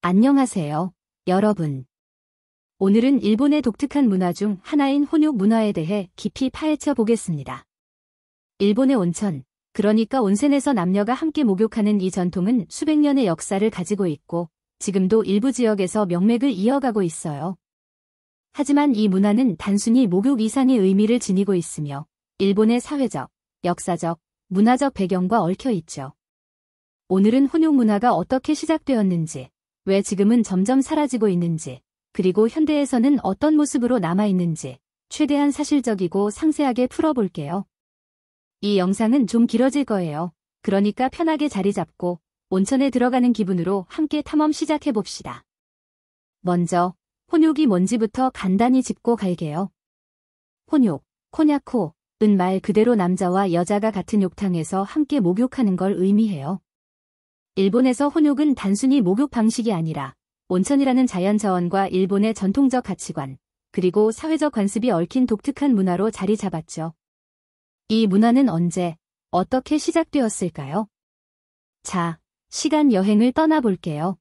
안녕하세요, 여러분. 오늘은 일본의 독특한 문화 중 하나인 혼욕 문화에 대해 깊이 파헤쳐 보겠습니다. 일본의 온천, 그러니까 온센에서 남녀가 함께 목욕하는 이 전통은 수백 년의 역사를 가지고 있고 지금도 일부 지역에서 명맥을 이어가고 있어요. 하지만 이 문화는 단순히 목욕 이상의 의미를 지니고 있으며 일본의 사회적, 역사적, 문화적 배경과 얽혀 있죠. 오늘은 혼욕 문화가 어떻게 시작되었는지, 왜 지금은 점점 사라지고 있는지, 그리고 현대에서는 어떤 모습으로 남아있는지 최대한 사실적이고 상세하게 풀어볼게요. 이 영상은 좀 길어질 거예요. 그러니까 편하게 자리 잡고 온천에 들어가는 기분으로 함께 탐험 시작해봅시다. 먼저 혼욕이 뭔지부터 간단히 짚고 갈게요. 혼욕, 코냐코, 은 말 그대로 남자와 여자가 같은 욕탕에서 함께 목욕하는 걸 의미해요. 일본에서 혼욕은 단순히 목욕 방식이 아니라 온천이라는 자연자원과 일본의 전통적 가치관, 그리고 사회적 관습이 얽힌 독특한 문화로 자리 잡았죠. 이 문화는 언제, 어떻게 시작되었을까요? 자, 시간 여행을 떠나볼게요.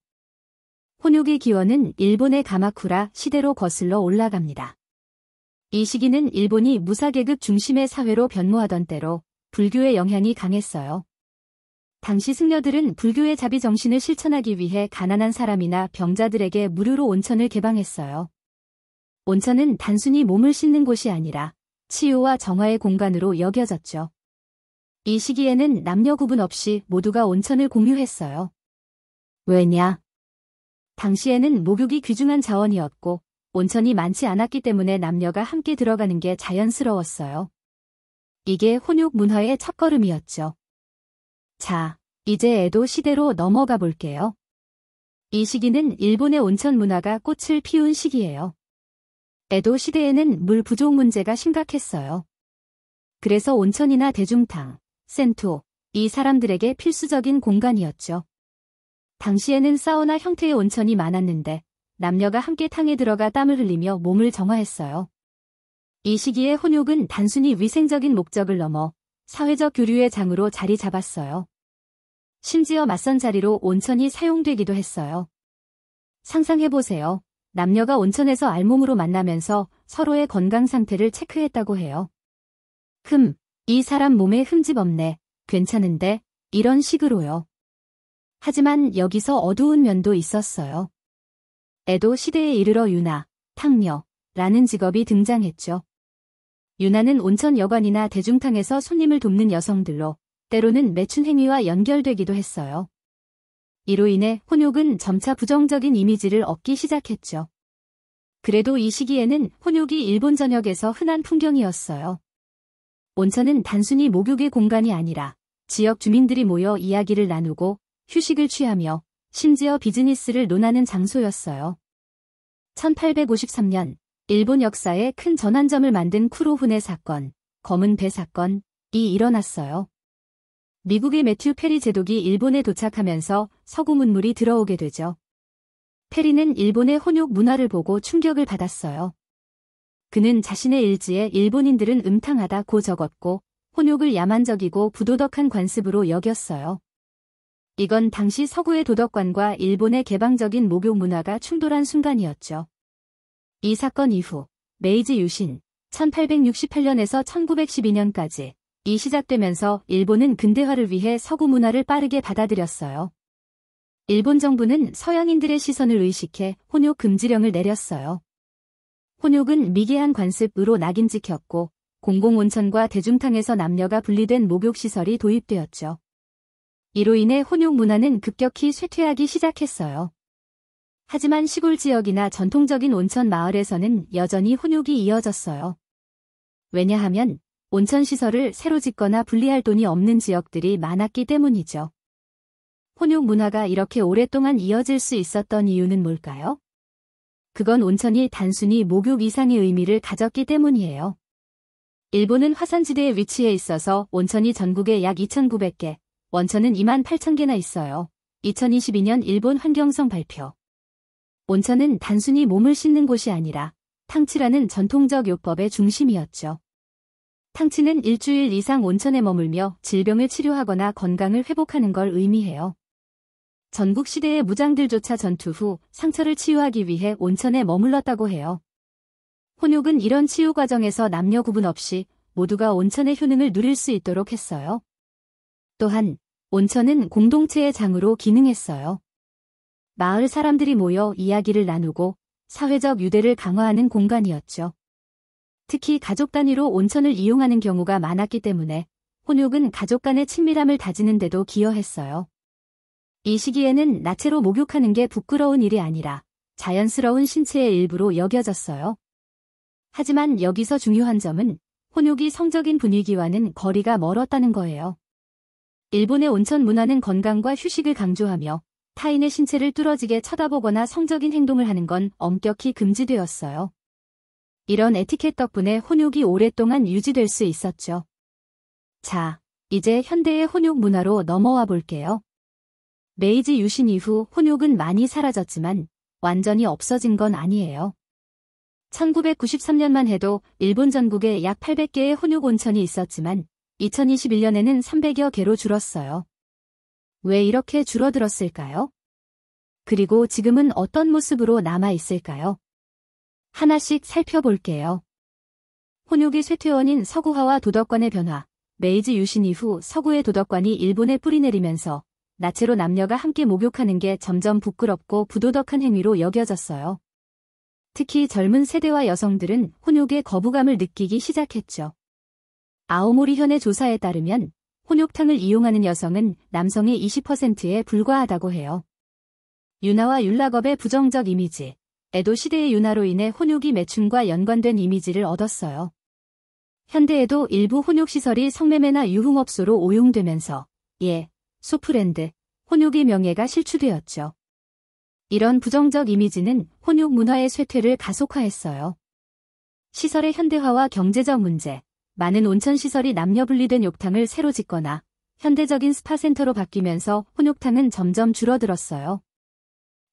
혼욕의 기원은 일본의 가마쿠라 시대로 거슬러 올라갑니다. 이 시기는 일본이 무사계급 중심의 사회로 변모하던 때로 불교의 영향이 강했어요. 당시 승려들은 불교의 자비 정신을 실천하기 위해 가난한 사람이나 병자들에게 무료로 온천을 개방했어요. 온천은 단순히 몸을 씻는 곳이 아니라 치유와 정화의 공간으로 여겨졌죠. 이 시기에는 남녀 구분 없이 모두가 온천을 공유했어요. 왜냐? 당시에는 목욕이 귀중한 자원이었고 온천이 많지 않았기 때문에 남녀가 함께 들어가는 게 자연스러웠어요. 이게 혼욕 문화의 첫걸음이었죠. 자, 이제 에도 시대로 넘어가 볼게요. 이 시기는 일본의 온천 문화가 꽃을 피운 시기예요. 에도 시대에는 물 부족 문제가 심각했어요. 그래서 온천이나 대중탕, 센토, 이 사람들에게 필수적인 공간이었죠. 당시에는 사우나 형태의 온천이 많았는데 남녀가 함께 탕에 들어가 땀을 흘리며 몸을 정화했어요. 이 시기에 혼욕은 단순히 위생적인 목적을 넘어 사회적 교류의 장으로 자리 잡았어요. 심지어 맞선 자리로 온천이 사용되기도 했어요. 상상해보세요. 남녀가 온천에서 알몸으로 만나면서 서로의 건강 상태를 체크했다고 해요. 이 사람 몸에 흠집 없네. 괜찮은데? 이런 식으로요. 하지만 여기서 어두운 면도 있었어요. 에도 시대에 이르러 유나, 탕녀라는 직업이 등장했죠. 유나는 온천 여관이나 대중탕에서 손님을 돕는 여성들로 때로는 매춘 행위와 연결되기도 했어요. 이로 인해 혼욕은 점차 부정적인 이미지를 얻기 시작했죠. 그래도 이 시기에는 혼욕이 일본 전역에서 흔한 풍경이었어요. 온천은 단순히 목욕의 공간이 아니라 지역 주민들이 모여 이야기를 나누고 휴식을 취하며 심지어 비즈니스를 논하는 장소였어요. 1853년 일본 역사에 큰 전환점을 만든 쿠로훈의 사건, 검은 배 사건이 일어났어요. 미국의 매튜 페리 제독이 일본에 도착하면서 서구 문물이 들어오게 되죠. 페리는 일본의 혼욕 문화를 보고 충격을 받았어요. 그는 자신의 일지에 일본인들은 음탕하다고 적었고 혼욕을 야만적이고 부도덕한 관습으로 여겼어요. 이건 당시 서구의 도덕관과 일본의 개방적인 목욕 문화가 충돌한 순간이었죠. 이 사건 이후 메이지 유신 1868년에서 1912년까지 이 시작되면서 일본은 근대화를 위해 서구 문화를 빠르게 받아들였어요. 일본 정부는 서양인들의 시선을 의식해 혼욕 금지령을 내렸어요. 혼욕은 미개한 관습으로 낙인 찍혔고 공공온천과 대중탕에서 남녀가 분리된 목욕시설이 도입되었죠. 이로 인해 혼욕 문화는 급격히 쇠퇴하기 시작했어요. 하지만 시골 지역이나 전통적인 온천 마을에서는 여전히 혼욕이 이어졌어요. 왜냐하면 온천시설을 새로 짓거나 분리할 돈이 없는 지역들이 많았기 때문이죠. 혼욕 문화가 이렇게 오랫동안 이어질 수 있었던 이유는 뭘까요? 그건 온천이 단순히 목욕 이상의 의미를 가졌기 때문이에요. 일본은 화산지대에 위치해 있어서 온천이 전국에 약 2,900개, 원천은 28,000개나 있어요. 2022년 일본 환경성 발표. 온천은 단순히 몸을 씻는 곳이 아니라 탕치라는 전통적 요법의 중심이었죠. 탕치는 일주일 이상 온천에 머물며 질병을 치료하거나 건강을 회복하는 걸 의미해요. 전국시대의 무장들조차 전투 후 상처를 치유하기 위해 온천에 머물렀다고 해요. 혼욕은 이런 치유 과정에서 남녀 구분 없이 모두가 온천의 효능을 누릴 수 있도록 했어요. 또한 온천은 공동체의 장으로 기능했어요. 마을 사람들이 모여 이야기를 나누고 사회적 유대를 강화하는 공간이었죠. 특히 가족 단위로 온천을 이용하는 경우가 많았기 때문에 혼욕은 가족 간의 친밀함을 다지는 데도 기여했어요. 이 시기에는 나체로 목욕하는 게 부끄러운 일이 아니라 자연스러운 신체의 일부로 여겨졌어요. 하지만 여기서 중요한 점은 혼욕이 성적인 분위기와는 거리가 멀었다는 거예요. 일본의 온천 문화는 건강과 휴식을 강조하며 타인의 신체를 뚫어지게 쳐다보거나 성적인 행동을 하는 건 엄격히 금지되었어요. 이런 에티켓 덕분에 혼욕이 오랫동안 유지될 수 있었죠. 자, 이제 현대의 혼욕 문화로 넘어와 볼게요. 메이지 유신 이후 혼욕은 많이 사라졌지만 완전히 없어진 건 아니에요. 1993년만 해도 일본 전국에 약 800개의 혼욕 온천이 있었지만 2021년에는 300여 개로 줄었어요. 왜 이렇게 줄어들었을까요? 그리고 지금은 어떤 모습으로 남아 있을까요? 하나씩 살펴볼게요. 혼욕의 쇠퇴원인 서구화와 도덕관의 변화. 메이지 유신 이후 서구의 도덕관이 일본에 뿌리내리면서 나체로 남녀가 함께 목욕하는 게 점점 부끄럽고 부도덕한 행위로 여겨졌어요. 특히 젊은 세대와 여성들은 혼욕에 거부감을 느끼기 시작했죠. 아오모리현의 조사에 따르면 혼욕탕을 이용하는 여성은 남성의 20%에 불과하다고 해요. 윤화와 윤락업의 부정적 이미지, 에도 시대의 윤화로 인해 혼욕이 매춘과 연관된 이미지를 얻었어요. 현대에도 일부 혼욕시설이 성매매나 유흥업소로 오용되면서 소프랜드, 혼욕의 명예가 실추되었죠. 이런 부정적 이미지는 혼욕 문화의 쇠퇴를 가속화했어요. 시설의 현대화와 경제적 문제, 많은 온천시설이 남녀 분리된 욕탕을 새로 짓거나 현대적인 스파센터로 바뀌면서 혼욕탕은 점점 줄어들었어요.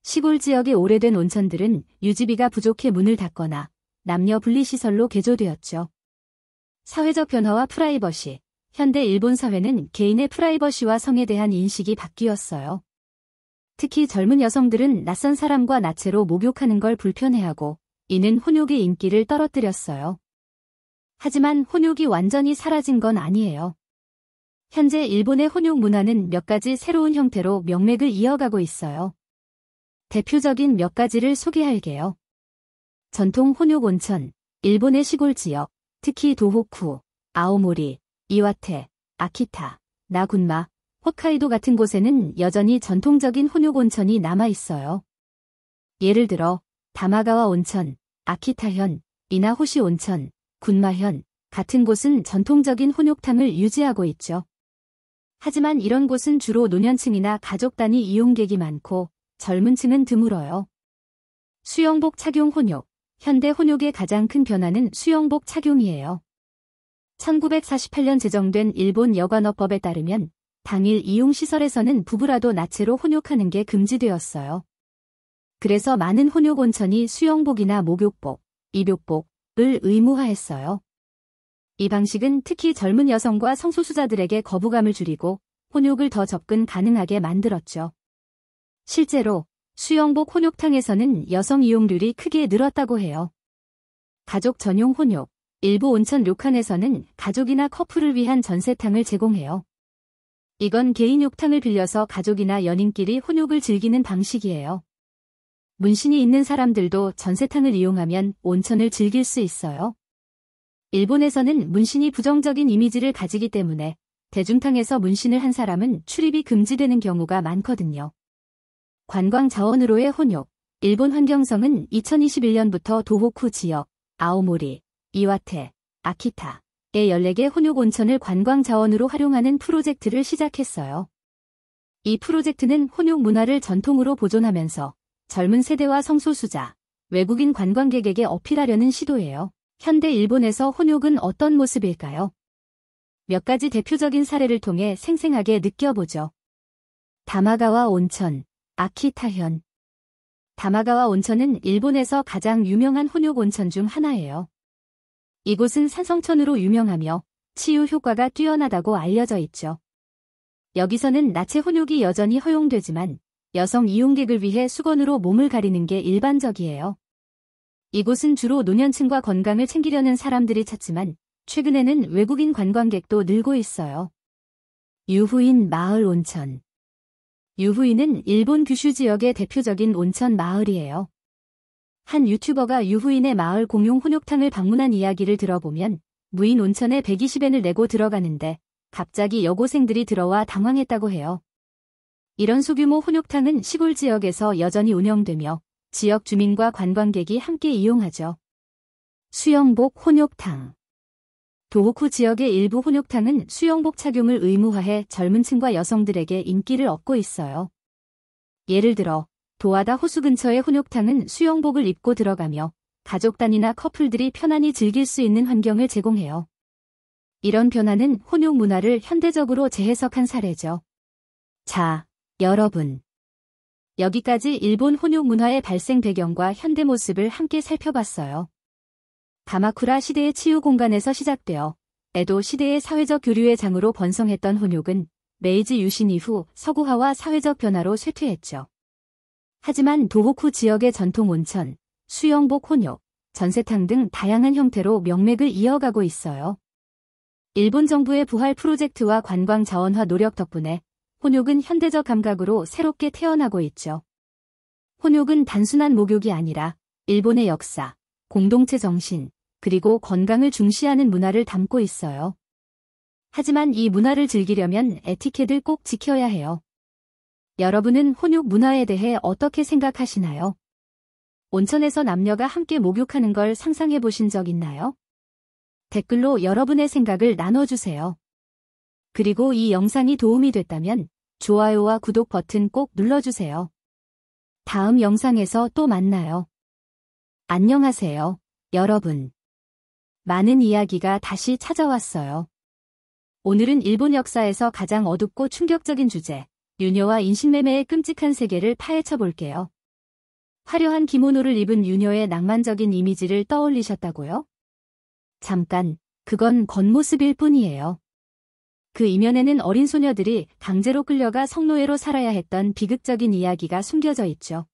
시골 지역의 오래된 온천들은 유지비가 부족해 문을 닫거나 남녀 분리시설로 개조되었죠. 사회적 변화와 프라이버시, 현대 일본 사회는 개인의 프라이버시와 성에 대한 인식이 바뀌었어요. 특히 젊은 여성들은 낯선 사람과 나체로 목욕하는 걸 불편해하고 이는 혼욕의 인기를 떨어뜨렸어요. 하지만 혼욕이 완전히 사라진 건 아니에요. 현재 일본의 혼욕 문화는 몇 가지 새로운 형태로 명맥을 이어가고 있어요. 대표적인 몇 가지를 소개할게요. 전통 혼욕 온천, 일본의 시골 지역, 특히 도호쿠, 아오모리, 이와테, 아키타, 나군마, 홋카이도 같은 곳에는 여전히 전통적인 혼욕 온천이 남아 있어요. 예를 들어 다마가와 온천, 아키타현, 이나호시 온천, 군마현 같은 곳은 전통적인 혼욕탕을 유지하고 있죠. 하지만 이런 곳은 주로 노년층이나 가족 단위 이용객이 많고 젊은 층은 드물어요. 수영복 착용 혼욕, 현대 혼욕의 가장 큰 변화는 수영복 착용이에요. 1948년 제정된 일본 여관업법에 따르면 당일 이용시설에서는 부부라도 나체로 혼욕하는 게 금지되었어요. 그래서 많은 혼욕 온천이 수영복이나 목욕복, 입욕복을 의무화했어요. 이 방식은 특히 젊은 여성과 성소수자들에게 거부감을 줄이고 혼욕을 더 접근 가능하게 만들었죠. 실제로 수영복 혼욕탕에서는 여성 이용률이 크게 늘었다고 해요. 가족 전용 혼욕, 일부 온천 료칸에서는 가족이나 커플을 위한 전세탕을 제공해요. 이건 개인 욕탕을 빌려서 가족이나 연인끼리 혼욕을 즐기는 방식이에요. 문신이 있는 사람들도 전세탕을 이용하면 온천을 즐길 수 있어요. 일본에서는 문신이 부정적인 이미지를 가지기 때문에 대중탕에서 문신을 한 사람은 출입이 금지되는 경우가 많거든요. 관광 자원으로의 혼욕, 일본 환경성은 2021년부터 도호쿠 지역, 아오모리, 이와테, 아키타의 14개 혼욕 온천을 관광 자원으로 활용하는 프로젝트를 시작했어요. 이 프로젝트는 혼욕 문화를 전통으로 보존하면서 젊은 세대와 성소수자, 외국인 관광객에게 어필하려는 시도예요. 현대 일본에서 혼욕은 어떤 모습일까요? 몇 가지 대표적인 사례를 통해 생생하게 느껴보죠. 다마가와 온천, 아키타현. 다마가와 온천은 일본에서 가장 유명한 혼욕 온천 중 하나예요. 이곳은 산성천으로 유명하며 치유 효과가 뛰어나다고 알려져 있죠. 여기서는 나체 혼욕이 여전히 허용되지만 여성 이용객을 위해 수건으로 몸을 가리는 게 일반적이에요. 이곳은 주로 노년층과 건강을 챙기려는 사람들이 찾지만 최근에는 외국인 관광객도 늘고 있어요. 유후인 마을 온천. 유후인은 일본 규슈 지역의 대표적인 온천 마을이에요. 한 유튜버가 유후인의 마을 공용 혼욕탕을 방문한 이야기를 들어보면 무인 온천에 120엔을 내고 들어가는데 갑자기 여고생들이 들어와 당황했다고 해요. 이런 소규모 혼욕탕은 시골 지역에서 여전히 운영되며 지역 주민과 관광객이 함께 이용하죠. 수영복 혼욕탕. 도호쿠 지역의 일부 혼욕탕은 수영복 착용을 의무화해 젊은 층과 여성들에게 인기를 얻고 있어요. 예를 들어 도하다 호수 근처의 혼욕탕은 수영복을 입고 들어가며 가족 단위나 커플들이 편안히 즐길 수 있는 환경을 제공해요. 이런 변화는 혼욕 문화를 현대적으로 재해석한 사례죠. 자, 여러분. 여기까지 일본 혼욕 문화의 발생 배경과 현대 모습을 함께 살펴봤어요. 가마쿠라 시대의 치유 공간에서 시작되어 에도 시대의 사회적 교류의 장으로 번성했던 혼욕은 메이지 유신 이후 서구화와 사회적 변화로 쇠퇴했죠. 하지만 도호쿠 지역의 전통 온천, 수영복 혼욕, 전세탕 등 다양한 형태로 명맥을 이어가고 있어요. 일본 정부의 부활 프로젝트와 관광 자원화 노력 덕분에 혼욕은 현대적 감각으로 새롭게 태어나고 있죠. 혼욕은 단순한 목욕이 아니라 일본의 역사, 공동체 정신, 그리고 건강을 중시하는 문화를 담고 있어요. 하지만 이 문화를 즐기려면 에티켓을 꼭 지켜야 해요. 여러분은 혼욕 문화에 대해 어떻게 생각하시나요? 온천에서 남녀가 함께 목욕하는 걸 상상해 보신 적 있나요? 댓글로 여러분의 생각을 나눠주세요. 그리고 이 영상이 도움이 됐다면 좋아요와 구독 버튼 꼭 눌러주세요. 다음 영상에서 또 만나요. 안녕하세요, 여러분. 많은 이야기가 다시 찾아왔어요. 오늘은 일본 역사에서 가장 어둡고 충격적인 주제, 유녀와 인신매매의 끔찍한 세계를 파헤쳐 볼게요. 화려한 기모노를 입은 유녀의 낭만적인 이미지를 떠올리셨다고요? 잠깐, 그건 겉모습일 뿐이에요. 그 이면에는 어린 소녀들이 강제로 끌려가 성노예로 살아야 했던 비극적인 이야기가 숨겨져 있죠.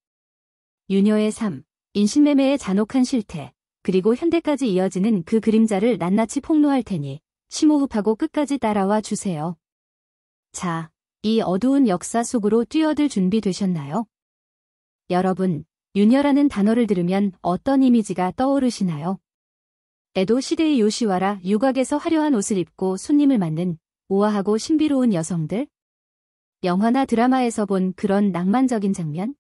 유녀의 삶, 인신매매의 잔혹한 실태, 그리고 현대까지 이어지는 그 그림자를 낱낱이 폭로할 테니 심호흡하고 끝까지 따라와 주세요. 자, 이 어두운 역사 속으로 뛰어들 준비 되셨나요? 여러분, 유녀라는 단어를 들으면 어떤 이미지가 떠오르시나요? 에도 시대의 요시와라 유곽에서 화려한 옷을 입고 손님을 맞는 우아하고 신비로운 여성들? 영화나 드라마에서 본 그런 낭만적인 장면?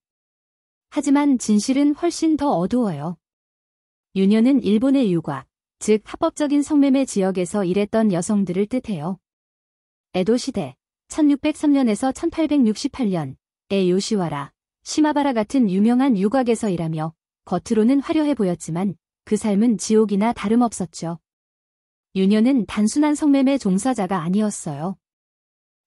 하지만 진실은 훨씬 더 어두워요. 유녀는 일본의 유곽, 즉 합법적인 성매매 지역에서 일했던 여성들을 뜻해요. 에도 시대, 1603년에서 1868년의 요시와라, 시마바라 같은 유명한 유곽에서 일하며 겉으로는 화려해 보였지만 그 삶은 지옥이나 다름없었죠. 유녀는 단순한 성매매 종사자가 아니었어요.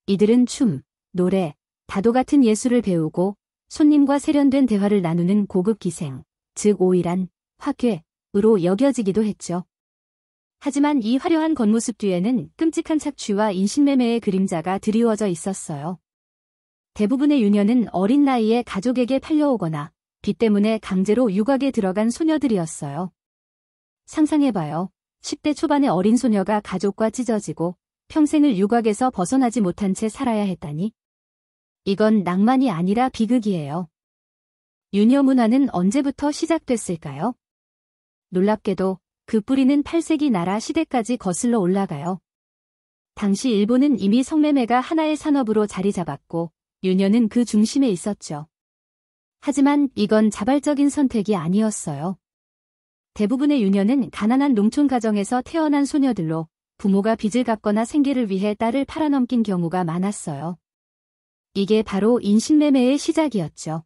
이들은 춤, 노래, 다도 같은 예술을 배우고 손님과 세련된 대화를 나누는 고급 기생, 즉 오일한 화괴로 여겨지기도 했죠. 하지만 이 화려한 겉모습 뒤에는 끔찍한 착취와 인신매매의 그림자가 드리워져 있었어요. 대부분의 유녀는 어린 나이에 가족에게 팔려오거나 빚 때문에 강제로 유곽에 들어간 소녀들이었어요. 상상해봐요. 10대 초반의 어린 소녀가 가족과 찢어지고 평생을 유곽에서 벗어나지 못한 채 살아야 했다니. 이건 낭만이 아니라 비극이에요. 유녀 문화는 언제부터 시작됐을까요? 놀랍게도 그 뿌리는 8세기 나라 시대까지 거슬러 올라가요. 당시 일본은 이미 성매매가 하나의 산업으로 자리 잡았고 유녀는 그 중심에 있었죠. 하지만 이건 자발적인 선택이 아니었어요. 대부분의 유녀는 가난한 농촌 가정에서 태어난 소녀들로 부모가 빚을 갚거나 생계를 위해 딸을 팔아넘긴 경우가 많았어요. 이게 바로 인신매매의 시작이었죠.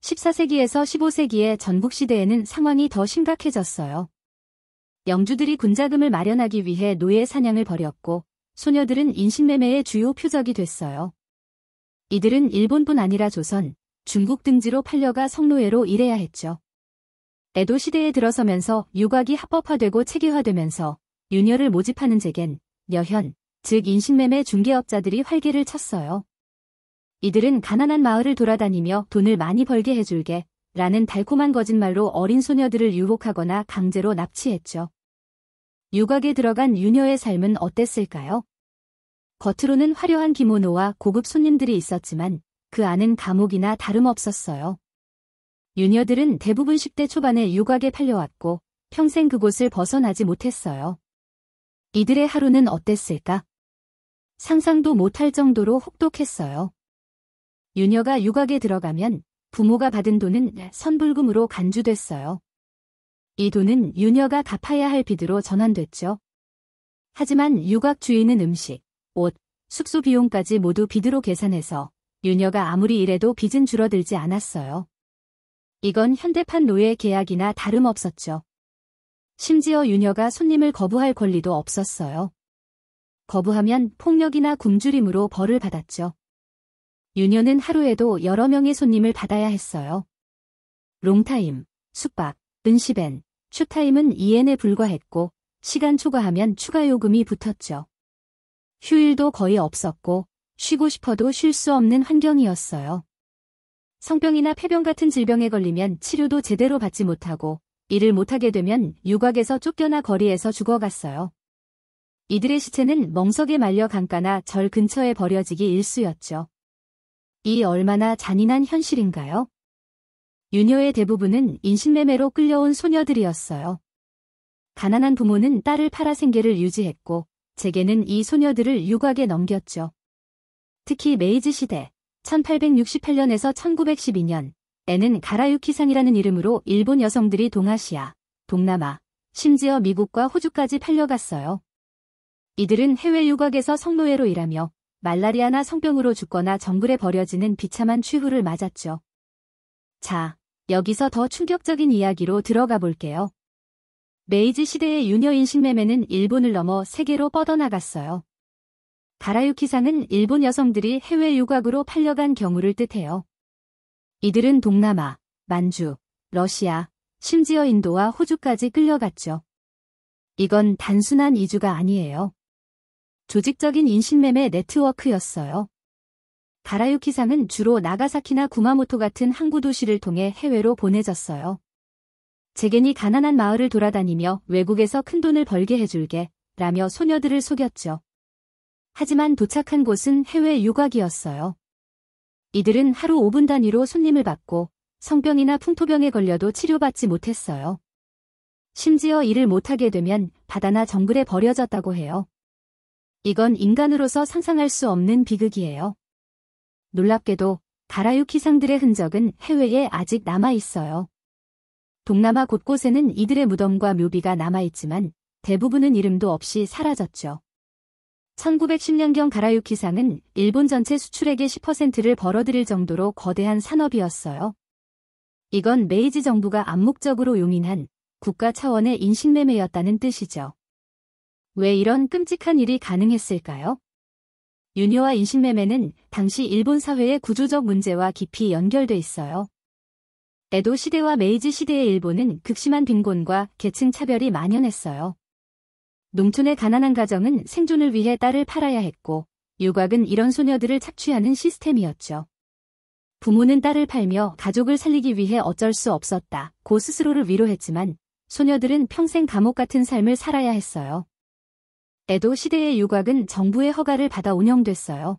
14세기에서 15세기의 전국시대에는 상황이 더 심각해졌어요. 영주들이 군자금을 마련하기 위해 노예 사냥을 벌였고 소녀들은 인신매매의 주요 표적이 됐어요. 이들은 일본뿐 아니라 조선, 중국 등지로 팔려가 성노예로 일해야 했죠. 에도 시대에 들어서면서 유곽이 합법화되고 체계화되면서 유녀를 모집하는 제겐, 여현, 즉 인신매매 중개업자들이 활개를 쳤어요. 이들은 가난한 마을을 돌아다니며 돈을 많이 벌게 해줄게 라는 달콤한 거짓말로 어린 소녀들을 유혹하거나 강제로 납치했죠. 유곽에 들어간 유녀의 삶은 어땠을까요? 겉으로는 화려한 기모노와 고급 손님들이 있었지만 그 안은 감옥이나 다름없었어요. 유녀들은 대부분 10대 초반에 유곽에 팔려왔고 평생 그곳을 벗어나지 못했어요. 이들의 하루는 어땠을까? 상상도 못할 정도로 혹독했어요. 유녀가 유곽에 들어가면 부모가 받은 돈은 선불금으로 간주됐어요. 이 돈은 유녀가 갚아야 할 빚으로 전환됐죠. 하지만 유곽 주인은 음식, 옷, 숙소 비용까지 모두 빚으로 계산해서 유녀가 아무리 일해도 빚은 줄어들지 않았어요. 이건 현대판 노예 계약이나 다름없었죠. 심지어 유녀가 손님을 거부할 권리도 없었어요. 거부하면 폭력이나 굶주림으로 벌을 받았죠. 유녀는 하루에도 여러 명의 손님을 받아야 했어요. 롱타임, 숙박, 은시벤, 슈타임은 2엔에 불과했고 시간 초과하면 추가 요금이 붙었죠. 휴일도 거의 없었고 쉬고 싶어도 쉴 수 없는 환경이었어요. 성병이나 폐병 같은 질병에 걸리면 치료도 제대로 받지 못하고 일을 못하게 되면 유곽에서 쫓겨나 거리에서 죽어갔어요. 이들의 시체는 멍석에 말려 강가나 절 근처에 버려지기 일쑤였죠. 이 얼마나 잔인한 현실인가요? 유녀의 대부분은 인신매매로 끌려온 소녀들이었어요. 가난한 부모는 딸을 팔아 생계를 유지했고 제게는 이 소녀들을 유곽에 넘겼죠. 특히 메이지 시대 1868년에서 1912년에는 가라유키상이라는 이름으로 일본 여성들이 동아시아, 동남아, 심지어 미국과 호주까지 팔려갔어요. 이들은 해외 유곽에서 성노예로 일하며 말라리아나 성병으로 죽거나 정글에 버려지는 비참한 최후를 맞았죠. 자, 여기서 더 충격적인 이야기로 들어가 볼게요. 메이지 시대의 유녀 인신매매는 일본을 넘어 세계로 뻗어나갔어요. 가라유키상은 일본 여성들이 해외 유곽으로 팔려간 경우를 뜻해요. 이들은 동남아, 만주, 러시아, 심지어 인도와 호주까지 끌려갔죠. 이건 단순한 이주가 아니에요. 조직적인 인신매매 네트워크였어요. 가라유키상은 주로 나가사키나 구마모토 같은 항구 도시를 통해 해외로 보내졌어요. 제겐이 가난한 마을을 돌아다니며 외국에서 큰 돈을 벌게 해줄게 라며 소녀들을 속였죠. 하지만 도착한 곳은 해외 유곽이었어요. 이들은 하루 5분 단위로 손님을 받고 성병이나 풍토병에 걸려도 치료받지 못했어요. 심지어 일을 못하게 되면 바다나 정글에 버려졌다고 해요. 이건 인간으로서 상상할 수 없는 비극이에요. 놀랍게도 가라유키상들의 흔적은 해외에 아직 남아있어요. 동남아 곳곳에는 이들의 무덤과 묘비가 남아있지만 대부분은 이름도 없이 사라졌죠. 1910년경 가라유키상은 일본 전체 수출액의 10%를 벌어들일 정도로 거대한 산업이었어요. 이건 메이지 정부가 암묵적으로 용인한 국가 차원의 인신매매였다는 뜻이죠. 왜 이런 끔찍한 일이 가능했을까요? 유녀와 인신매매는 당시 일본 사회의 구조적 문제와 깊이 연결돼 있어요. 에도 시대와 메이지 시대의 일본은 극심한 빈곤과 계층 차별이 만연했어요. 농촌의 가난한 가정은 생존을 위해 딸을 팔아야 했고 유곽은 이런 소녀들을 착취하는 시스템이었죠. 부모는 딸을 팔며 가족을 살리기 위해 어쩔 수 없었다고 스스로를 위로했지만 소녀들은 평생 감옥 같은 삶을 살아야 했어요. 에도 시대의 유곽은 정부의 허가를 받아 운영됐어요.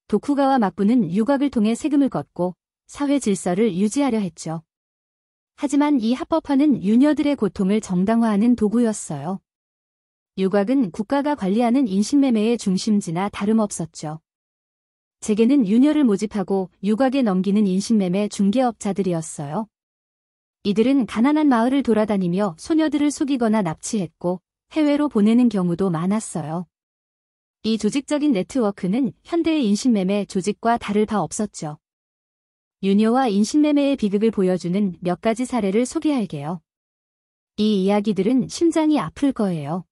도쿠가와 막부는 유곽을 통해 세금을 걷고 사회 질서를 유지하려 했죠. 하지만 이 합법화는 유녀들의 고통을 정당화하는 도구였어요. 유곽은 국가가 관리하는 인신매매의 중심지나 다름없었죠. 제게는 유녀를 모집하고 유곽에 넘기는 인신매매 중개업자들이었어요. 이들은 가난한 마을을 돌아다니며 소녀들을 속이거나 납치했고 해외로 보내는 경우도 많았어요. 이 조직적인 네트워크는 현대의 인신매매 조직과 다를 바 없었죠. 유녀와 인신매매의 비극을 보여주는 몇 가지 사례를 소개할게요. 이 이야기들은 심장이 아플 거예요.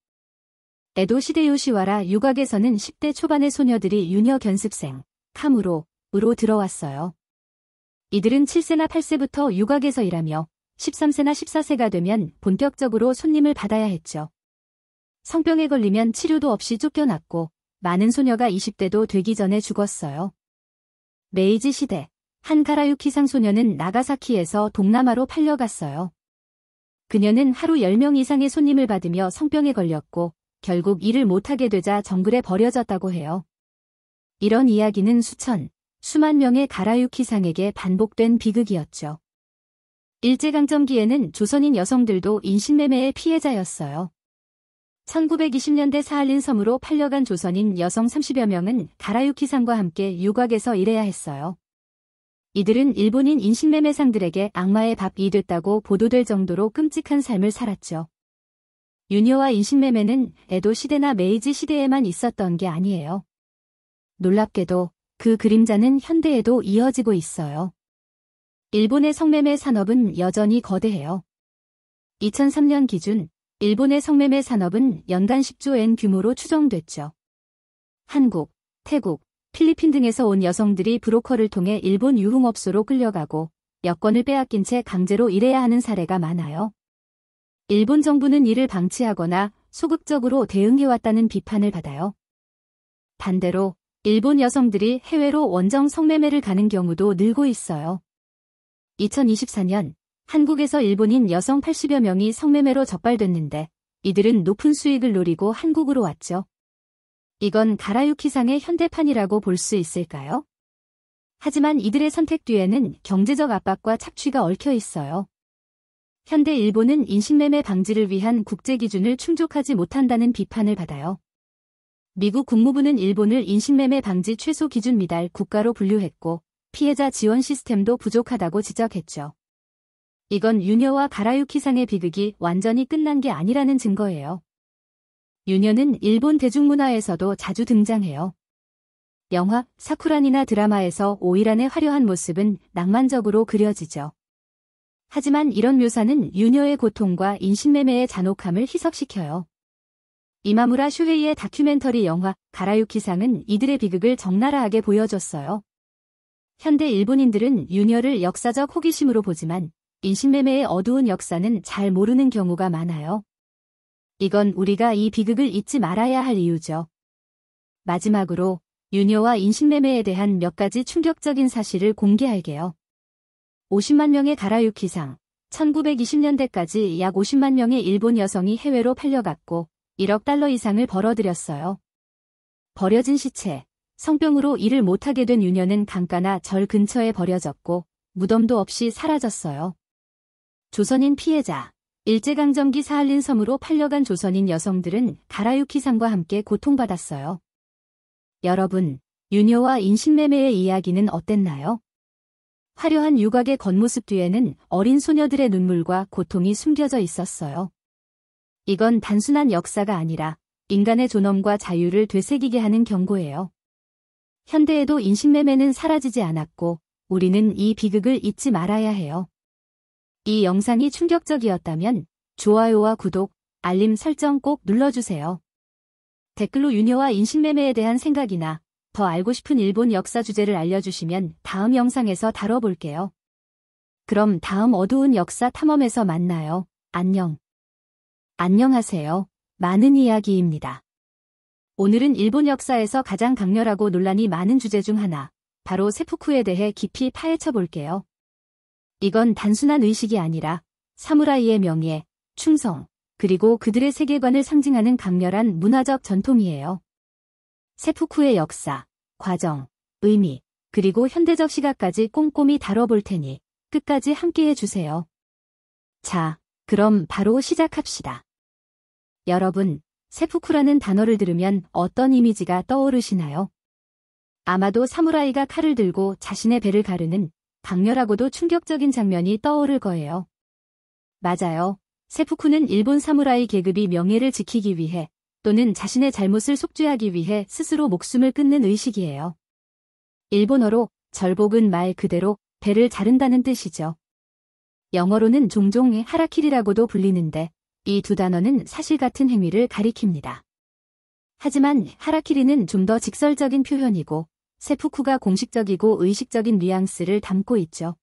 에도 시대 요시와라 유곽에서는 10대 초반의 소녀들이 유녀 견습생, 카무로으로 들어왔어요. 이들은 7세나 8세부터 유곽에서 일하며 13세나 14세가 되면 본격적으로 손님을 받아야 했죠. 성병에 걸리면 치료도 없이 쫓겨났고 많은 소녀가 20대도 되기 전에 죽었어요. 메이지 시대, 한 가라유키상 소녀는 나가사키에서 동남아로 팔려갔어요. 그녀는 하루 10명 이상의 손님을 받으며 성병에 걸렸고 결국 일을 못하게 되자 정글에 버려졌다고 해요. 이런 이야기는 수만 명의 가라유키상에게 반복된 비극이었죠. 일제강점기에는 조선인 여성들도 인신매매의 피해자였어요. 1920년대 사할린 섬으로 팔려간 조선인 여성 30여 명은 가라유키상과 함께 유곽에서 일해야 했어요. 이들은 일본인 인신매매상들에게 악마의 밥이 됐다고 보도될 정도로 끔찍한 삶을 살았죠. 유녀와 인신매매는 에도 시대나 메이지 시대에만 있었던 게 아니에요. 놀랍게도 그 그림자는 현대에도 이어지고 있어요. 일본의 성매매 산업은 여전히 거대해요. 2003년 기준 일본의 성매매 산업은 연간 10조 엔 규모로 추정됐죠. 한국, 태국, 필리핀 등에서 온 여성들이 브로커를 통해 일본 유흥업소로 끌려가고 여권을 빼앗긴 채 강제로 일해야 하는 사례가 많아요. 일본 정부는 이를 방치하거나 소극적으로 대응해왔다는 비판을 받아요. 반대로 일본 여성들이 해외로 원정 성매매를 가는 경우도 늘고 있어요. 2024년 한국에서 일본인 여성 80여 명이 성매매로 적발됐는데 이들은 높은 수익을 노리고 한국으로 왔죠. 이건 가라유키상의 현대판이라고 볼 수 있을까요? 하지만 이들의 선택 뒤에는 경제적 압박과 착취가 얽혀 있어요. 현대 일본은 인신매매 방지를 위한 국제 기준을 충족하지 못한다는 비판을 받아요. 미국 국무부는 일본을 인신매매 방지 최소 기준 미달 국가로 분류했고 피해자 지원 시스템도 부족하다고 지적했죠. 이건 유녀와 가라유키상의 비극이 완전히 끝난 게 아니라는 증거예요. 유녀는 일본 대중문화에서도 자주 등장해요. 영화, 사쿠란이나 드라마에서 오이란의 화려한 모습은 낭만적으로 그려지죠. 하지만 이런 묘사는 유녀의 고통과 인신매매의 잔혹함을 희석시켜요. 이마무라 슈헤이의 다큐멘터리 영화 가라유키상은 이들의 비극을 적나라하게 보여줬어요. 현대 일본인들은 유녀를 역사적 호기심으로 보지만 인신매매의 어두운 역사는 잘 모르는 경우가 많아요. 이건 우리가 이 비극을 잊지 말아야 할 이유죠. 마지막으로 유녀와 인신매매에 대한 몇 가지 충격적인 사실을 공개할게요. 50만 명의 가라유키상, 1920년대까지 약 50만 명의 일본 여성이 해외로 팔려갔고 1억 달러 이상을 벌어들였어요. 버려진 시체, 성병으로 일을 못하게 된 유녀는 강가나 절 근처에 버려졌고 무덤도 없이 사라졌어요. 조선인 피해자, 일제강점기 사할린 섬으로 팔려간 조선인 여성들은 가라유키상과 함께 고통받았어요. 여러분, 유녀와 인신매매의 이야기는 어땠나요? 화려한 유곽의 겉모습 뒤에는 어린 소녀들의 눈물과 고통이 숨겨져 있었어요. 이건 단순한 역사가 아니라 인간의 존엄과 자유를 되새기게 하는 경고예요. 현대에도 인신매매는 사라지지 않았고 우리는 이 비극을 잊지 말아야 해요. 이 영상이 충격적이었다면 좋아요와 구독, 알림 설정 꼭 눌러주세요. 댓글로 유녀와 인신매매에 대한 생각이나 더 알고 싶은 일본 역사 주제를 알려주시면 다음 영상에서 다뤄볼게요. 그럼 다음 어두운 역사 탐험에서 만나요. 안녕. 안녕하세요. 많은 이야기입니다. 오늘은 일본 역사에서 가장 강렬하고 논란이 많은 주제 중 하나, 바로 세푸쿠에 대해 깊이 파헤쳐 볼게요. 이건 단순한 의식이 아니라 사무라이의 명예, 충성, 그리고 그들의 세계관을 상징하는 강렬한 문화적 전통이에요. 세푸쿠의 역사, 과정, 의미, 그리고 현대적 시각까지 꼼꼼히 다뤄볼 테니 끝까지 함께해 주세요. 자, 그럼 바로 시작합시다. 여러분, 세푸쿠라는 단어를 들으면 어떤 이미지가 떠오르시나요? 아마도 사무라이가 칼을 들고 자신의 배를 가르는 강렬하고도 충격적인 장면이 떠오를 거예요. 맞아요. 세푸쿠는 일본 사무라이 계급이 명예를 지키기 위해 또는 자신의 잘못을 속죄하기 위해 스스로 목숨을 끊는 의식이에요. 일본어로 절복은 말 그대로 배를 자른다는 뜻이죠. 영어로는 종종 하라키리라고도 불리는데 이 두 단어는 사실 같은 행위를 가리킵니다. 하지만 하라키리는 좀 더 직설적인 표현이고 세푸쿠가 공식적이고 의식적인 뉘앙스를 담고 있죠.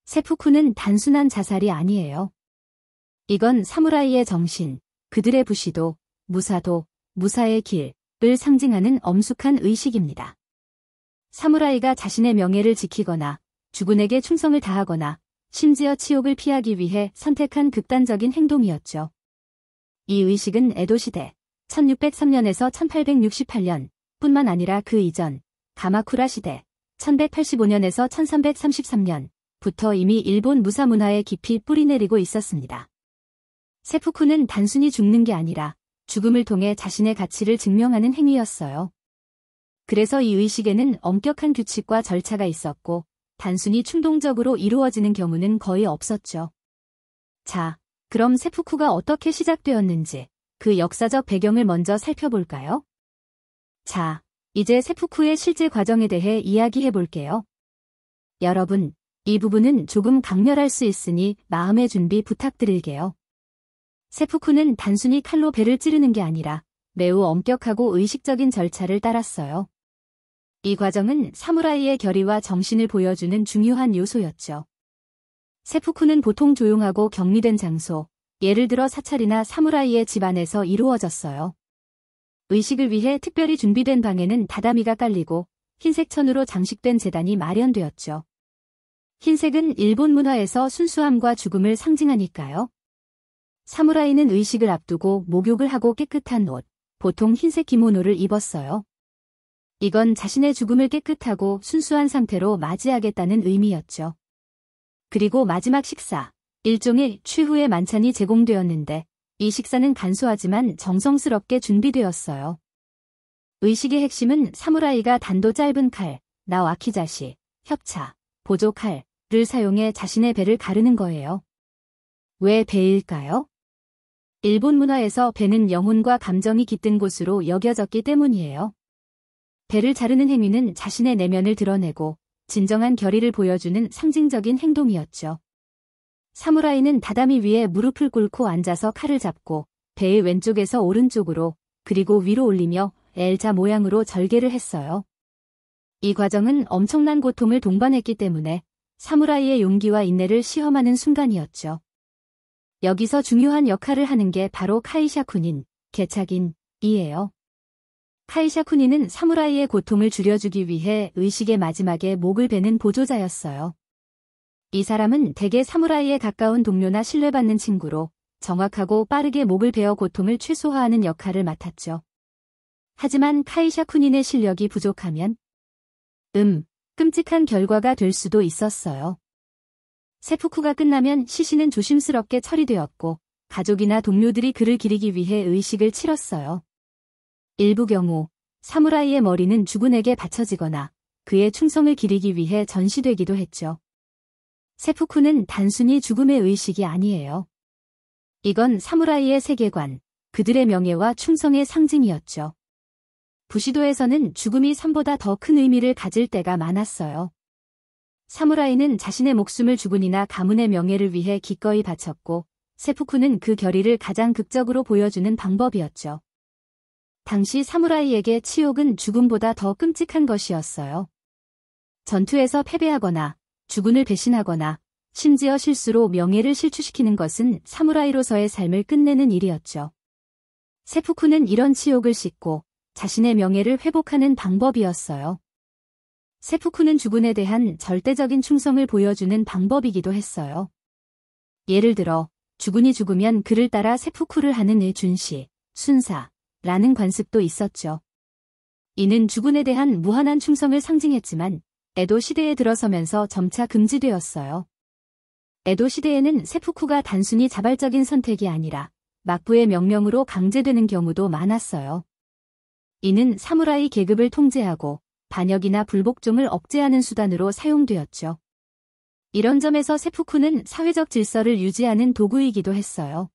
세푸쿠는 단순한 자살이 아니에요. 이건 사무라이의 정신, 그들의 부시도, 무사도, 무사의 길을 상징하는 엄숙한 의식입니다. 사무라이가 자신의 명예를 지키거나 주군에게 충성을 다하거나 심지어 치욕을 피하기 위해 선택한 극단적인 행동이었죠. 이 의식은 에도 시대 1603년에서 1868년 뿐만 아니라 그 이전 가마쿠라 시대 1185년에서 1333년부터 이미 일본 무사 문화에 깊이 뿌리내리고 있었습니다. 세푸쿠는 단순히 죽는 게 아니라 죽음을 통해 자신의 가치를 증명하는 행위였어요. 그래서 이 의식에는 엄격한 규칙과 절차가 있었고 단순히 충동적으로 이루어지는 경우는 거의 없었죠. 자, 그럼 세푸쿠가 어떻게 시작되었는지 그 역사적 배경을 먼저 살펴볼까요? 자, 이제 세푸쿠의 실제 과정에 대해 이야기해 볼게요. 여러분, 이 부분은 조금 강렬할 수 있으니 마음의 준비 부탁드릴게요. 세푸쿠는 단순히 칼로 배를 찌르는 게 아니라 매우 엄격하고 의식적인 절차를 따랐어요. 이 과정은 사무라이의 결의와 정신을 보여주는 중요한 요소였죠. 세푸쿠는 보통 조용하고 격리된 장소, 예를 들어 사찰이나 사무라이의 집안에서 이루어졌어요. 의식을 위해 특별히 준비된 방에는 다다미가 깔리고 흰색 천으로 장식된 제단이 마련되었죠. 흰색은 일본 문화에서 순수함과 죽음을 상징하니까요. 사무라이는 의식을 앞두고 목욕을 하고 깨끗한 옷, 보통 흰색 기모노를 입었어요. 이건 자신의 죽음을 깨끗하고 순수한 상태로 맞이하겠다는 의미였죠. 그리고 마지막 식사, 일종의 최후의 만찬이 제공되었는데 이 식사는 간소하지만 정성스럽게 준비되었어요. 의식의 핵심은 사무라이가 단도 짧은 칼, 나와키자시, 협차, 보조칼을 사용해 자신의 배를 가르는 거예요. 왜 배일까요? 일본 문화에서 배는 영혼과 감정이 깃든 곳으로 여겨졌기 때문이에요. 배를 자르는 행위는 자신의 내면을 드러내고 진정한 결의를 보여주는 상징적인 행동이었죠. 사무라이는 다다미 위에 무릎을 꿇고 앉아서 칼을 잡고 배의 왼쪽에서 오른쪽으로 그리고 위로 올리며 L자 모양으로 절개를 했어요. 이 과정은 엄청난 고통을 동반했기 때문에 사무라이의 용기와 인내를 시험하는 순간이었죠. 여기서 중요한 역할을 하는 게 바로 카이샤쿠닌, 개착인이에요. 카이샤쿠니는 사무라이의 고통을 줄여주기 위해 의식의 마지막에 목을 베는 보조자였어요. 이 사람은 대개 사무라이에 가까운 동료나 신뢰받는 친구로 정확하고 빠르게 목을 베어 고통을 최소화하는 역할을 맡았죠. 하지만 카이샤쿠닌의 실력이 부족하면 끔찍한 결과가 될 수도 있었어요. 세푸쿠가 끝나면 시신은 조심스럽게 처리되었고 가족이나 동료들이 그를 기리기 위해 의식을 치렀어요. 일부 경우 사무라이의 머리는 주군에게 바쳐지거나 그의 충성을 기리기 위해 전시되기도 했죠. 세푸쿠는 단순히 죽음의 의식이 아니에요. 이건 사무라이의 세계관, 그들의 명예와 충성의 상징이었죠. 부시도에서는 죽음이 삶보다 더 큰 의미를 가질 때가 많았어요. 사무라이는 자신의 목숨을 주군이나 가문의 명예를 위해 기꺼이 바쳤고 세푸쿠는 그 결의를 가장 극적으로 보여주는 방법이었죠. 당시 사무라이에게 치욕은 죽음보다 더 끔찍한 것이었어요. 전투에서 패배하거나 주군을 배신하거나 심지어 실수로 명예를 실추시키는 것은 사무라이로서의 삶을 끝내는 일이었죠. 세푸쿠는 이런 치욕을 씻고 자신의 명예를 회복하는 방법이었어요. 세푸쿠는 주군에 대한 절대적인 충성을 보여주는 방법이기도 했어요. 예를 들어 주군이 죽으면 그를 따라 세푸쿠를 하는 준시, 순사라는 관습도 있었죠. 이는 주군에 대한 무한한 충성을 상징했지만 에도 시대에 들어서면서 점차 금지되었어요. 에도 시대에는 세푸쿠가 단순히 자발적인 선택이 아니라 막부의 명령으로 강제되는 경우도 많았어요. 이는 사무라이 계급을 통제하고 반역이나 불복종을 억제하는 수단으로 사용되었죠. 이런 점에서 세푸쿠는 사회적 질서를 유지하는 도구이기도 했어요.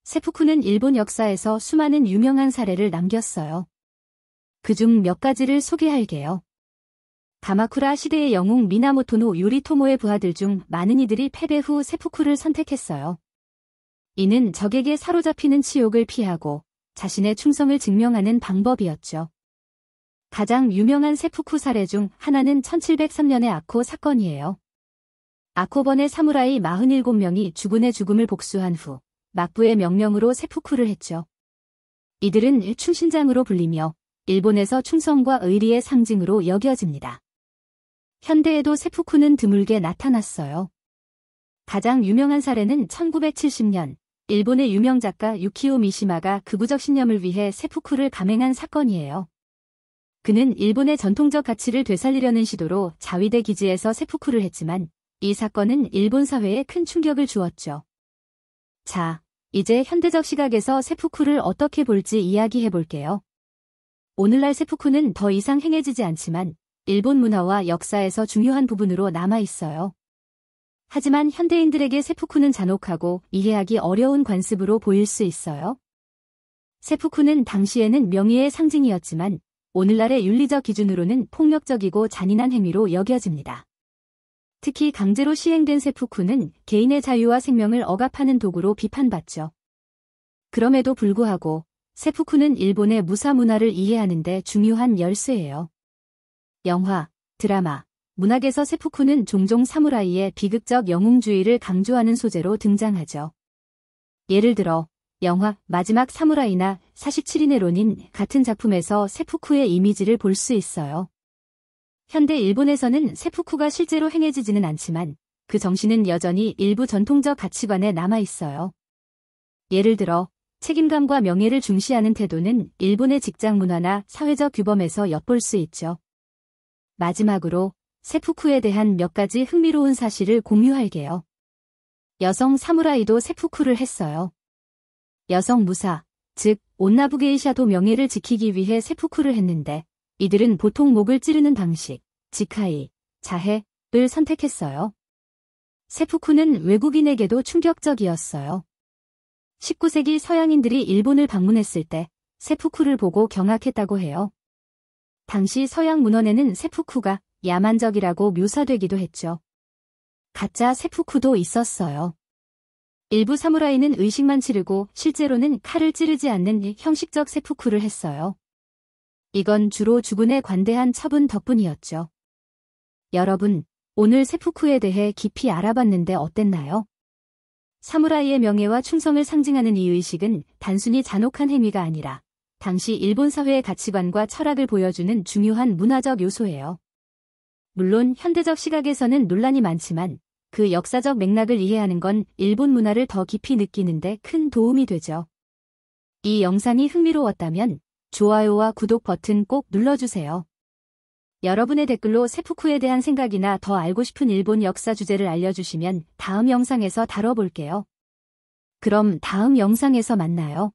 세푸쿠는 일본 역사에서 수많은 유명한 사례를 남겼어요. 그중 몇 가지를 소개할게요. 가마쿠라 시대의 영웅 미나모토노 요리토모의 부하들 중 많은 이들이 패배 후 세푸쿠를 선택했어요. 이는 적에게 사로잡히는 치욕을 피하고 자신의 충성을 증명하는 방법이었죠. 가장 유명한 세푸쿠 사례 중 하나는 1703년의 아코 사건이에요. 아코번의 사무라이 47명이 주군의 죽음을 복수한 후 막부의 명령으로 세푸쿠를 했죠. 이들은 충신장으로 불리며 일본에서 충성과 의리의 상징으로 여겨집니다. 현대에도 세푸쿠는 드물게 나타났어요. 가장 유명한 사례는 1970년 일본의 유명 작가 유키오 미시마가 극우적 신념을 위해 세푸쿠를 감행한 사건이에요. 그는 일본의 전통적 가치를 되살리려는 시도로 자위대 기지에서 세푸쿠를 했지만 이 사건은 일본 사회에 큰 충격을 주었죠. 자, 이제 현대적 시각에서 세푸쿠를 어떻게 볼지 이야기해 볼게요. 오늘날 세푸쿠는 더 이상 행해지지 않지만 일본 문화와 역사에서 중요한 부분으로 남아 있어요. 하지만 현대인들에게 세푸쿠는 잔혹하고 이해하기 어려운 관습으로 보일 수 있어요. 세푸쿠는 당시에는 명예의 상징이었지만 오늘날의 윤리적 기준으로는 폭력적이고 잔인한 행위로 여겨집니다. 특히 강제로 시행된 세푸쿠는 개인의 자유와 생명을 억압하는 도구로 비판받죠. 그럼에도 불구하고 세푸쿠는 일본의 무사 문화를 이해하는 데 중요한 열쇠예요. 영화, 드라마, 문학에서 세푸쿠는 종종 사무라이의 비극적 영웅주의를 강조하는 소재로 등장하죠. 예를 들어 영화 마지막 사무라이나 47인의 론인 같은 작품에서 세푸쿠의 이미지를 볼 수 있어요. 현대 일본에서는 세푸쿠가 실제로 행해지지는 않지만 그 정신은 여전히 일부 전통적 가치관에 남아 있어요. 예를 들어 책임감과 명예를 중시하는 태도는 일본의 직장 문화나 사회적 규범에서 엿볼 수 있죠. 마지막으로 세푸쿠에 대한 몇 가지 흥미로운 사실을 공유할게요. 여성 사무라이도 세푸쿠를 했어요. 여성 무사, 즉 온나부 게이샤도 명예를 지키기 위해 세푸쿠를 했는데 이들은 보통 목을 찌르는 방식, 지카이, 자해를 선택했어요. 세푸쿠는 외국인에게도 충격적이었어요. 19세기 서양인들이 일본을 방문했을 때 세푸쿠를 보고 경악했다고 해요. 당시 서양 문헌에는 세푸쿠가 야만적이라고 묘사되기도 했죠. 가짜 세푸쿠도 있었어요. 일부 사무라이는 의식만 치르고 실제로는 칼을 찌르지 않는 형식적 세푸쿠를 했어요. 이건 주로 주군에 관대한 처분 덕분이었죠. 여러분, 오늘 세푸쿠에 대해 깊이 알아봤는데 어땠나요? 사무라이의 명예와 충성을 상징하는 이 의식은 단순히 잔혹한 행위가 아니라 당시 일본 사회의 가치관과 철학을 보여주는 중요한 문화적 요소예요. 물론 현대적 시각에서는 논란이 많지만 그 역사적 맥락을 이해하는 건 일본 문화를 더 깊이 느끼는데 큰 도움이 되죠. 이 영상이 흥미로웠다면 좋아요와 구독 버튼 꼭 눌러주세요. 여러분의 댓글로 세푸쿠에 대한 생각이나 더 알고 싶은 일본 역사 주제를 알려주시면 다음 영상에서 다뤄볼게요. 그럼 다음 영상에서 만나요.